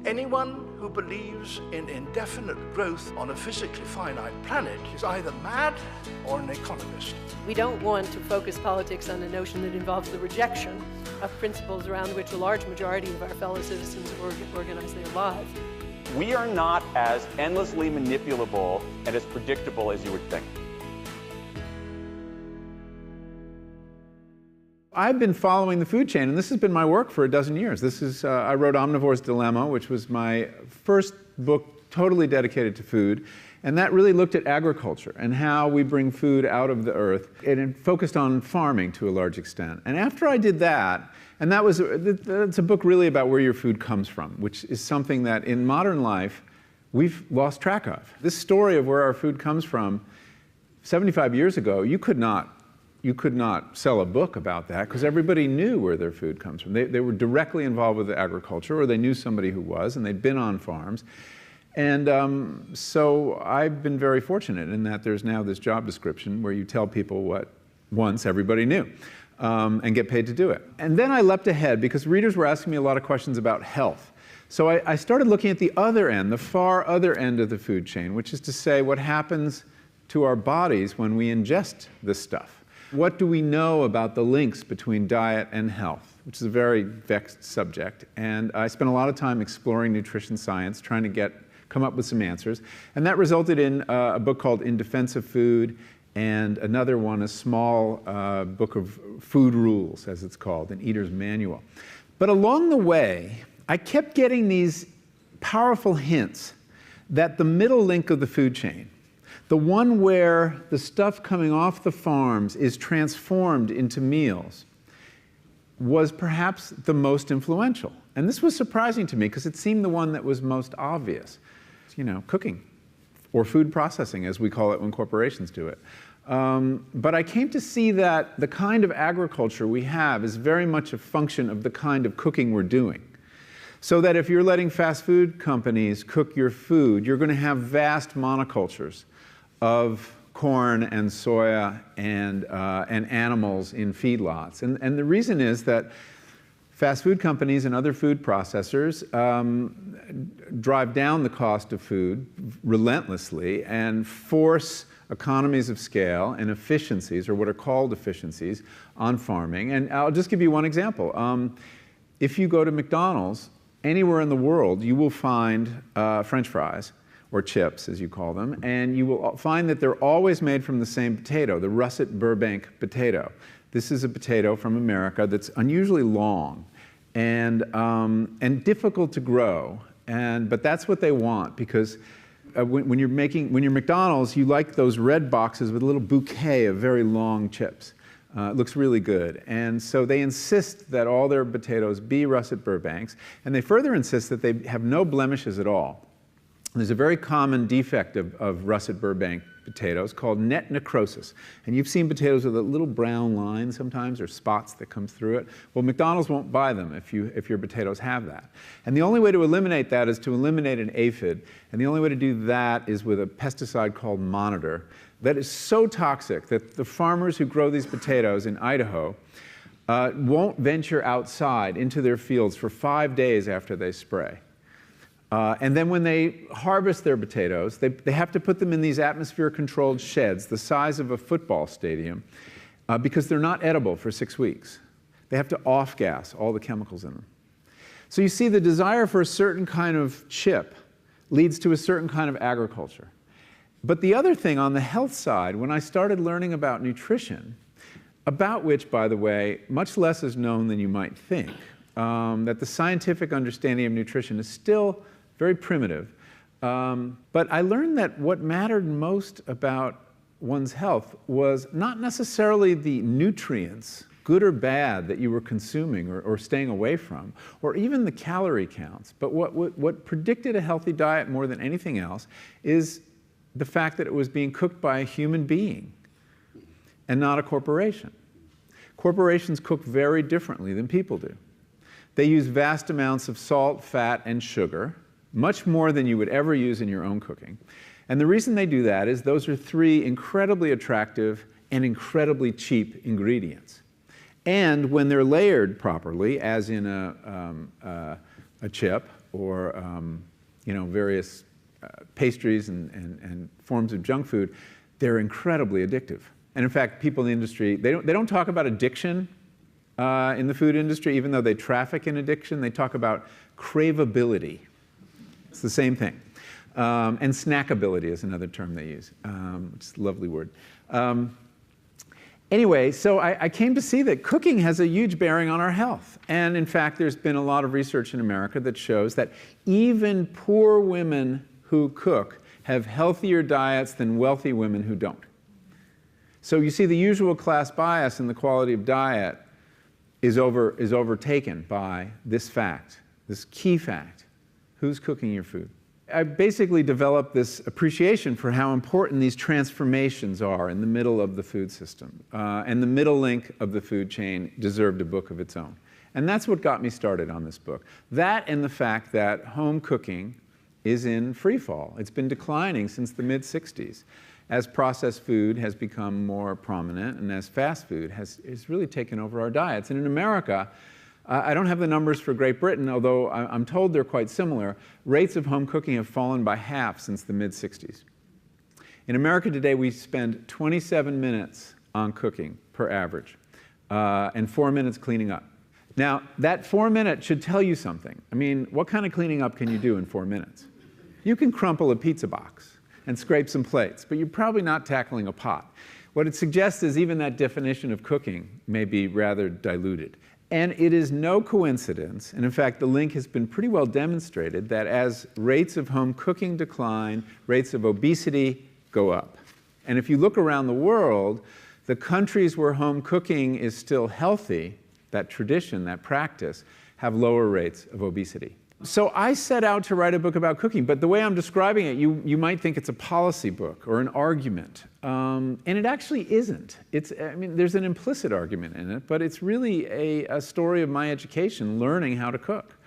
Anyone who believes in indefinite growth on a physically finite planet is either mad or an economist. We don't want to focus politics on a notion that involves the rejection of principles around which a large majority of our fellow citizens organize their lives. We are not as endlessly manipulable and as predictable as you would think. I've been following the food chain, and this has been my work for a dozen years. I wrote Omnivore's Dilemma, which was my first book totally dedicated to food, and that really looked at agriculture and how we bring food out of the earth, and it focused on farming to a large extent. And after I did that, and that's a book really about where your food comes from, which is something that in modern life we've lost track of. This story of where our food comes from, 75 years ago, you could not sell a book about that because everybody knew where their food comes from. They were directly involved with agriculture, or they knew somebody who was, and they'd been on farms. And so I've been very fortunate in that there's now this job description where you tell people what once everybody knew and get paid to do it. And then I leapt ahead because readers were asking me a lot of questions about health. So I started looking at the other end, the far other end of the food chain, which is to say what happens to our bodies when we ingest this stuff. What do we know about the links between diet and health, which is a very vexed subject. And I spent a lot of time exploring nutrition science, trying to come up with some answers. And that resulted in a book called In Defense of Food, and another one, a small book of food rules, as it's called, an eater's manual. But along the way, I kept getting these powerful hints that the middle link of the food chain, the one where the stuff coming off the farms is transformed into meals, was perhaps the most influential. And this was surprising to me because it seemed the one that was most obvious. You know, cooking, or food processing, as we call it when corporations do it. But I came to see that the kind of agriculture we have is very much a function of the kind of cooking we're doing. So that if you're letting fast food companies cook your food, you're going to have vast monocultures of corn and soya and animals in feedlots. And the reason is that fast food companies and other food processors drive down the cost of food relentlessly and force economies of scale and efficiencies, or what are called efficiencies, on farming. And I'll just give you one example. If you go to McDonald's, anywhere in the world, you will find French fries, or chips, as you call them, and you will find that they're always made from the same potato, the russet Burbank potato. This is a potato from America that's unusually long and difficult to grow, but that's what they want, because when you're McDonald's, you like those red boxes with a little bouquet of very long chips. It looks really good. And so they insist that all their potatoes be russet Burbanks, and they further insist that they have no blemishes at all. There's a very common defect of russet Burbank potatoes called net necrosis. And you've seen potatoes with a little brown line sometimes, or spots that come through it. Well, McDonald's won't buy them if your potatoes have that. And the only way to eliminate that is to eliminate an aphid. And the only way to do that is with a pesticide called Monitor that is so toxic that the farmers who grow these potatoes in Idaho won't venture outside into their fields for 5 days after they spray. And then when they harvest their potatoes, they have to put them in these atmosphere-controlled sheds the size of a football stadium because they're not edible for 6 weeks. They have to off-gas all the chemicals in them. So you see, the desire for a certain kind of chip leads to a certain kind of agriculture. But the other thing on the health side, when I started learning about nutrition, about which, by the way, much less is known than you might think, that the scientific understanding of nutrition is still very primitive. But I learned that what mattered most about one's health was not necessarily the nutrients, good or bad, that you were consuming or staying away from, or even the calorie counts. But what predicted a healthy diet more than anything else is the fact that it was being cooked by a human being and not a corporation. Corporations cook very differently than people do. They use vast amounts of salt, fat, and sugar, much more than you would ever use in your own cooking. And the reason they do that is those are three incredibly attractive and incredibly cheap ingredients. And when they're layered properly, as in a chip, or various pastries and forms of junk food, they're incredibly addictive. And in fact, people in the industry, they don't talk about addiction in the food industry, even though they traffic in addiction. They talk about craveability. It's the same thing. And snackability is another term they use, which is a lovely word. Anyway, so I came to see that cooking has a huge bearing on our health. And in fact, there's been a lot of research in America that shows that even poor women who cook have healthier diets than wealthy women who don't. So you see the usual class bias in the quality of diet is overtaken by this fact, this key fact. Who's cooking your food? I basically developed this appreciation for how important these transformations are in the middle of the food system. And the middle link of the food chain deserved a book of its own. And that's what got me started on this book. That and the fact that home cooking is in free fall. It's been declining since the mid-'60s as processed food has become more prominent and as fast food has really taken over our diets. And in America, I don't have the numbers for Great Britain, although I'm told they're quite similar. Rates of home cooking have fallen by half since the mid-'60s. In America today, we spend 27 minutes on cooking per average, and 4 minutes cleaning up. Now, that 4 minutes should tell you something. I mean, what kind of cleaning up can you do in 4 minutes? You can crumple a pizza box and scrape some plates, but you're probably not tackling a pot. What it suggests is even that definition of cooking may be rather diluted. And it is no coincidence, and in fact the link has been pretty well demonstrated, that as rates of home cooking decline, rates of obesity go up. And if you look around the world, the countries where home cooking is still healthy, that tradition, that practice, have lower rates of obesity. So I set out to write a book about cooking, but the way I'm describing it, you might think it's a policy book or an argument. And it actually isn't. There's an implicit argument in it, but it's really a story of my education, learning how to cook.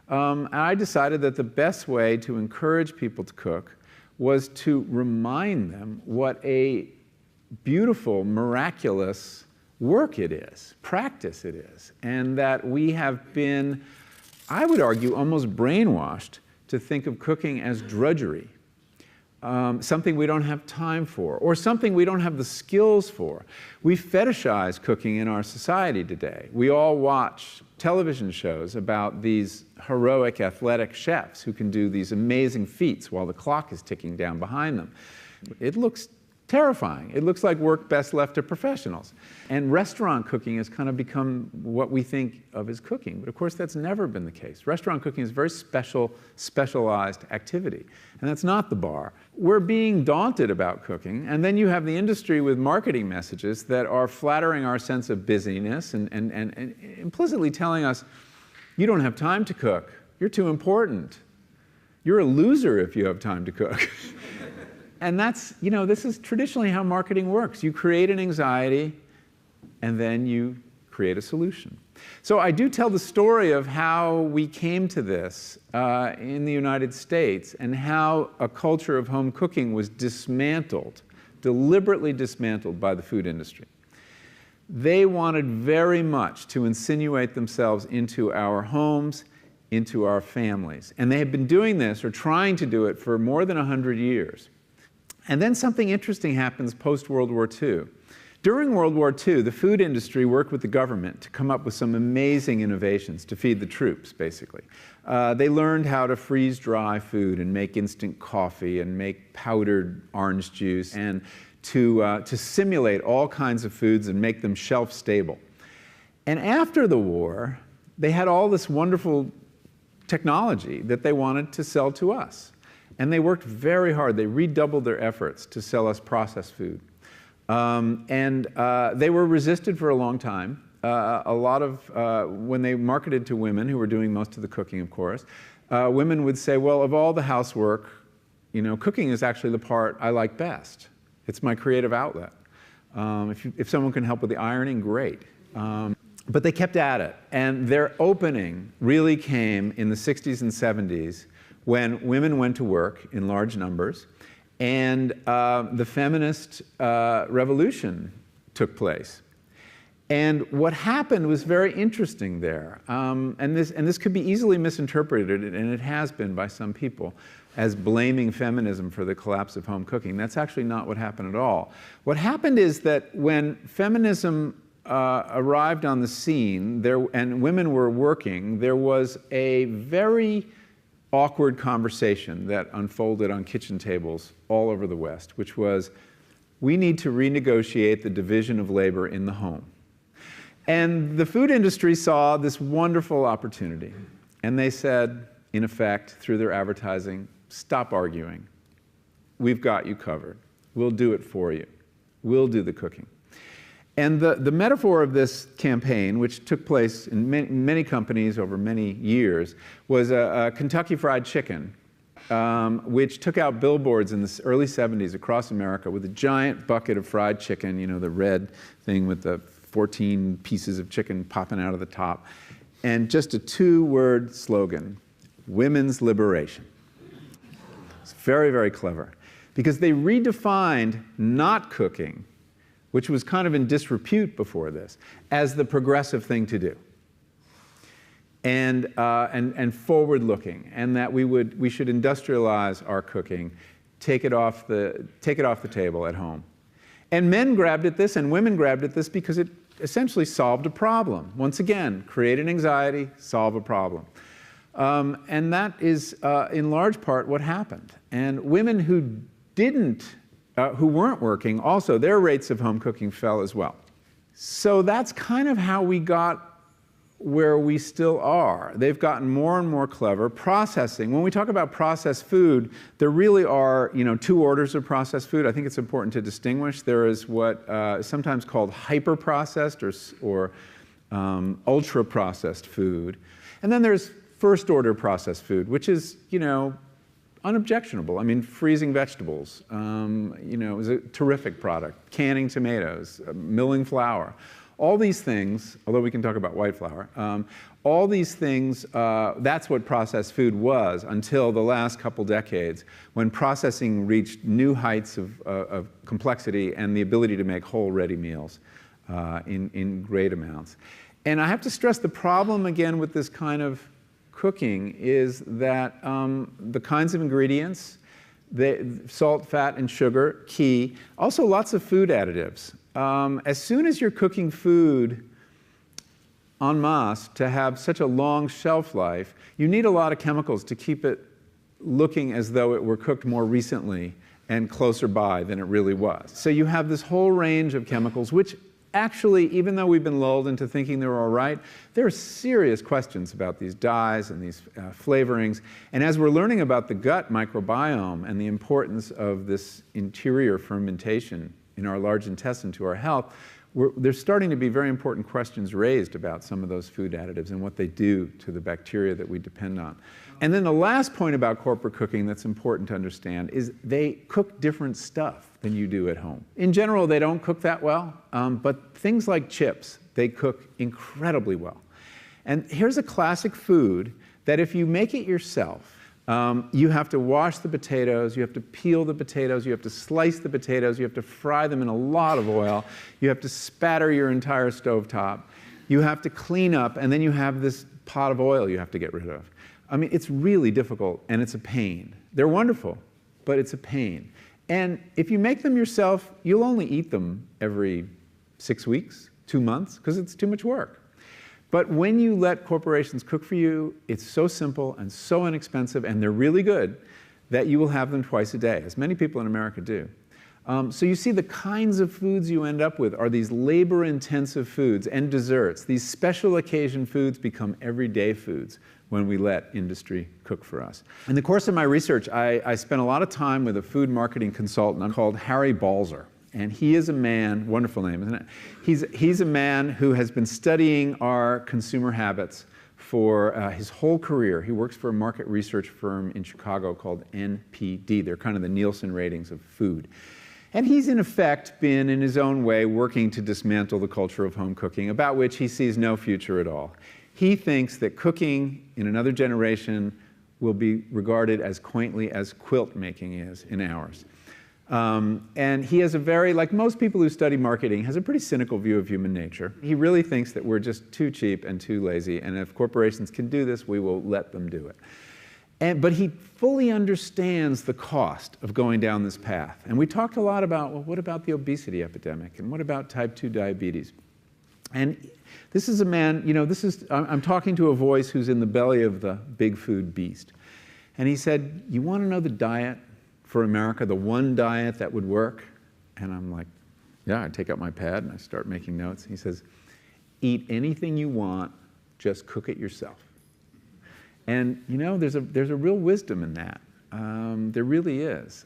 And I decided that the best way to encourage people to cook was to remind them what a beautiful, miraculous work it is, practice it is, and that we have been, I would argue, almost brainwashed to think of cooking as drudgery, something we don't have time for, or something we don't have the skills for. We fetishize cooking in our society today. We all watch television shows about these heroic athletic chefs who can do these amazing feats while the clock is ticking down behind them. It looks terrifying. It looks like work best left to professionals. And restaurant cooking has kind of become what we think of as cooking. But of course, that's never been the case. Restaurant cooking is a very specialized activity. And that's not the bar. We're being daunted about cooking. And then you have the industry with marketing messages that are flattering our sense of busyness and implicitly telling us, you don't have time to cook. You're too important. You're a loser if you have time to cook. And that's, this is traditionally how marketing works. You create an anxiety, and then you create a solution. So I do tell the story of how we came to this in the United States, and how a culture of home cooking was dismantled, deliberately dismantled by the food industry. They wanted very much to insinuate themselves into our homes, into our families. And they have been doing this, or trying to do it, for more than 100 years. And then something interesting happens post-World War II. During World War II, the food industry worked with the government to come up with some amazing innovations to feed the troops, basically. They learned how to freeze dry food and make instant coffee and make powdered orange juice, and to simulate all kinds of foods and make them shelf stable. And after the war, they had all this wonderful technology that they wanted to sell to us. And they worked very hard. They redoubled their efforts to sell us processed food. They were resisted for a long time. A lot of, when they marketed to women, who were doing most of the cooking, of course, women would say, well, of all the housework, cooking is actually the part I like best. It's my creative outlet. If someone can help with the ironing, great. But they kept at it. And their opening really came in the 60s and 70s, when women went to work in large numbers, and the feminist revolution took place. And what happened was very interesting there. And this could be easily misinterpreted, and it has been by some people, as blaming feminism for the collapse of home cooking. That's actually not what happened at all. What happened is that when feminism arrived on the scene and women were working, there was a very awkward conversation that unfolded on kitchen tables all over the West, which was, we need to renegotiate the division of labor in the home. And the food industry saw this wonderful opportunity. And they said, in effect, through their advertising, stop arguing. We've got you covered. We'll do it for you. We'll do the cooking. And the metaphor of this campaign, which took place in many companies over many years, was a Kentucky Fried Chicken, which took out billboards in the early 70s across America with a giant bucket of fried chicken, you know, the red thing with the 14 pieces of chicken popping out of the top, and just a 2-word slogan, women's liberation. It's very, very clever, because they redefined not cooking, which was kind of in disrepute before this, as the progressive thing to do, and forward-looking, and that we should industrialize our cooking, take it off the table at home. And men grabbed at this, and women grabbed at this, because it essentially solved a problem. Once again, create an anxiety, solve a problem. And that is, in large part, what happened. And women who weren't working, also, their rates of home cooking fell as well. So that's kind of how we got where we still are. They've gotten more and more clever. Processing, when we talk about processed food, there really are, 2 orders of processed food. I think it's important to distinguish. There is what is sometimes called hyper-processed or ultra-processed food. And then there's first-order processed food, which is, unobjectionable. I mean, freezing vegetables, is a terrific product. Canning tomatoes, milling flour. All these things, although we can talk about white flour, all these things, that's what processed food was until the last couple decades, when processing reached new heights of complexity and the ability to make whole, ready meals in great amounts. And I have to stress the problem, again, with this kind of cooking is that the kinds of ingredients, salt, fat, and sugar, key. Also, lots of food additives. As soon as you're cooking food en masse to have such a long shelf life, you need a lot of chemicals to keep it looking as though it were cooked more recently and closer by than it really was. So you have this whole range of chemicals, which actually, even though we've been lulled into thinking they're all right, there are serious questions about these dyes and these flavorings. And as we're learning about the gut microbiome and the importance of this interior fermentation in our large intestine to our health, there's starting to be very important questions raised about some of those food additives and what they do to the bacteria that we depend on. And then the last point about corporate cooking that's important to understand is they cook different stuff than you do at home. In general, they don't cook that well, but things like chips, they cook incredibly well. And here's a classic food that if you make it yourself, you have to wash the potatoes, you have to peel the potatoes, you have to slice the potatoes, you have to fry them in a lot of oil, you have to spatter your entire stovetop, you have to clean up, and then you have this pot of oil you have to get rid of. I mean, it's really difficult, and it's a pain. They're wonderful, but it's a pain. And if you make them yourself, you'll only eat them every 6 weeks, 2 months, because it's too much work. But when you let corporations cook for you, it's so simple and so inexpensive, and they're really good, that you will have them twice a day, as many people in America do. So you see the kinds of foods you end up with are these labor-intensive foods and desserts. These special occasion foods become everyday foods when we let industry cook for us. In the course of my research, I spent a lot of time with a food marketing consultant called Harry Balzer. And he is a man, wonderful name, isn't it? He's a man who has been studying our consumer habits for his whole career. He works for a market research firm in Chicago called NPD. They're kind of the Nielsen ratings of food. And he's, in effect, been, in his own way, working to dismantle the culture of home cooking, about which he sees no future at all. He thinks that cooking in another generation will be regarded as quaintly as quilt making is in ours. And he has a very, like most people who study marketing, has a pretty cynical view of human nature. He really thinks that we're just too cheap and too lazy, and if corporations can do this, we will let them do it. But he fully understands the cost of going down this path. And we talked a lot about, well, what about the obesity epidemic? And what about type 2 diabetes? And this is a man, I'm talking to a voice who's in the belly of the big food beast. And he said, you want to know the diet for America, the one diet that would work? And I'm like, yeah, I take out my pad and I start making notes. He says, eat anything you want, just cook it yourself. And there's a real wisdom in that. There really is.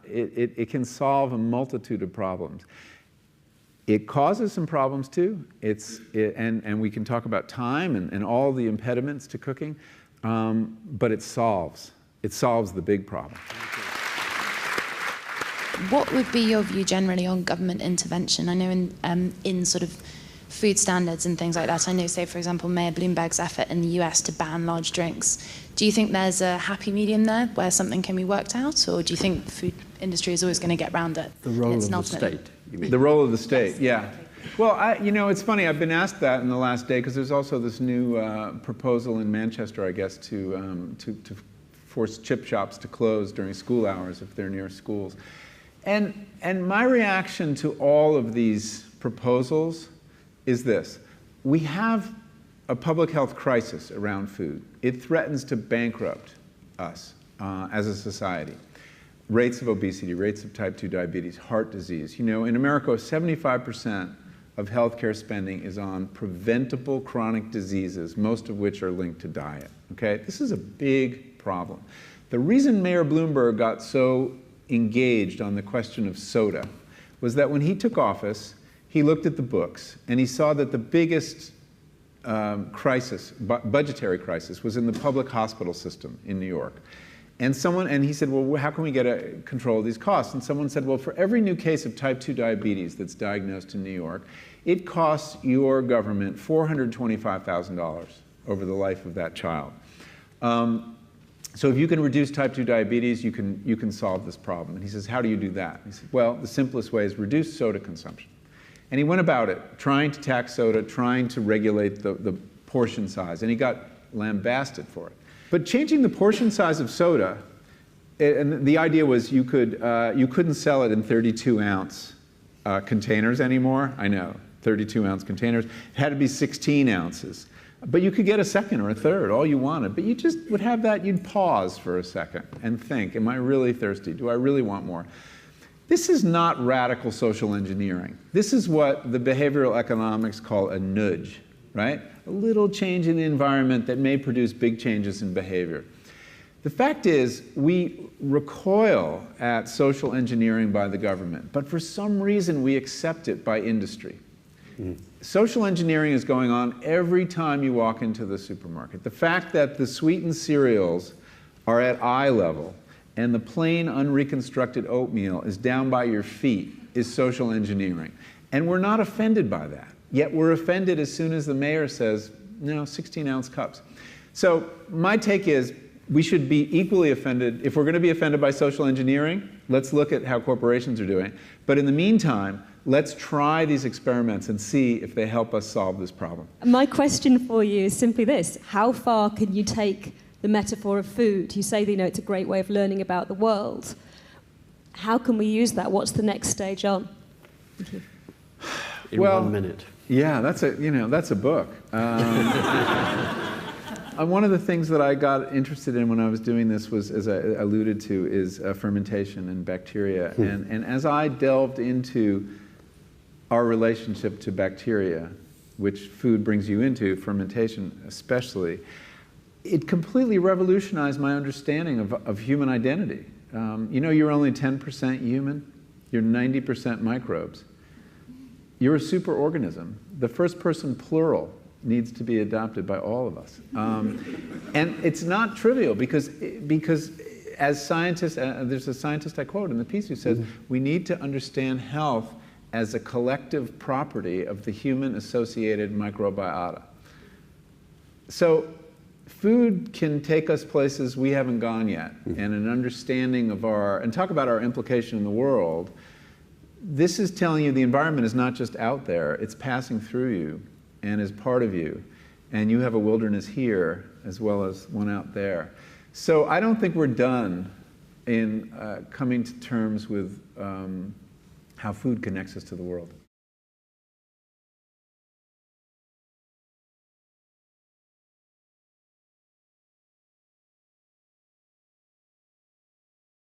It can solve a multitude of problems. It causes some problems too. And we can talk about time and all the impediments to cooking, but it solves the big problem. What would be your view generally on government intervention? I know in sort of food standards and things like that, I know, say, for example, Mayor Bloomberg's effort in the US to ban large drinks. Do you think there's a happy medium there where something can be worked out, or do you think the food industry is always going to get round it? The role of the state, you mean? The role of the state, yes, yeah. Well, it's funny, I've been asked that in the last day, because there's also this new proposal in Manchester, I guess, to force chip shops to close during school hours if they're near schools. And my reaction to all of these proposals is this. We have a public health crisis around food. It threatens to bankrupt us as a society. Rates of obesity, rates of type 2 diabetes, heart disease. In America, 75% of healthcare spending is on preventable chronic diseases, most of which are linked to diet. Okay? This is a big problem. The reason Mayor Bloomberg got so engaged on the question of soda was that when he took office, he looked at the books and he saw that the biggest budgetary crisis was in the public hospital system in New York. And he said, well, how can we get control of these costs? And someone said, well, for every new case of type 2 diabetes that's diagnosed in New York, it costs your government $425,000 over the life of that child. So if you can reduce type 2 diabetes, you can solve this problem. And he says, how do you do that? He said, well, the simplest way is reduce soda consumption. And he went about it, trying to tax soda, trying to regulate the portion size, and he got lambasted for it. But changing the portion size of soda, and the idea was you couldn't sell it in 32-ounce containers anymore. I know, 32-ounce containers. It had to be 16 ounces. But you could get a second or a third, all you wanted. But you just would have that, you'd pause for a second and think, am I really thirsty? Do I really want more? This is not radical social engineering. This is what the behavioral economics call a nudge, right? A little change in the environment that may produce big changes in behavior. The fact is, we recoil at social engineering by the government, but for some reason we accept it by industry. Social engineering is going on every time you walk into the supermarket. The fact that the sweetened cereals are at eye level and the plain unreconstructed oatmeal is down by your feet is social engineering. And we're not offended by that. Yet we're offended as soon as the mayor says, no, 16-ounce cups. So my take is we should be equally offended. If we're going to be offended by social engineering, let's look at how corporations are doing. But in the meantime, let's try these experiments and see if they help us solve this problem. My question for you is simply this. How far can you take the metaphor of food? You say that, it's a great way of learning about the world. How can we use that? What's the next stage on? Thank you. In 1 minute. Yeah, that's a book. One of the things that I got interested in when I was doing this was, as I alluded to, is fermentation and bacteria. And as I delved into our relationship to bacteria, which food brings you into, fermentation especially, it completely revolutionized my understanding of human identity. You're only 10% human, you're 90% microbes. You're a superorganism. The first person plural needs to be adopted by all of us. And it's not trivial because as scientists, there's a scientist I quote in the piece who says, we need to understand health as a collective property of the human-associated microbiota. So food can take us places we haven't gone yet, and an understanding of and talk about our implication in the world. This is telling you the environment is not just out there, it's passing through you and is part of you. And you have a wilderness here as well as one out there. So I don't think we're done in coming to terms with how food connects us to the world.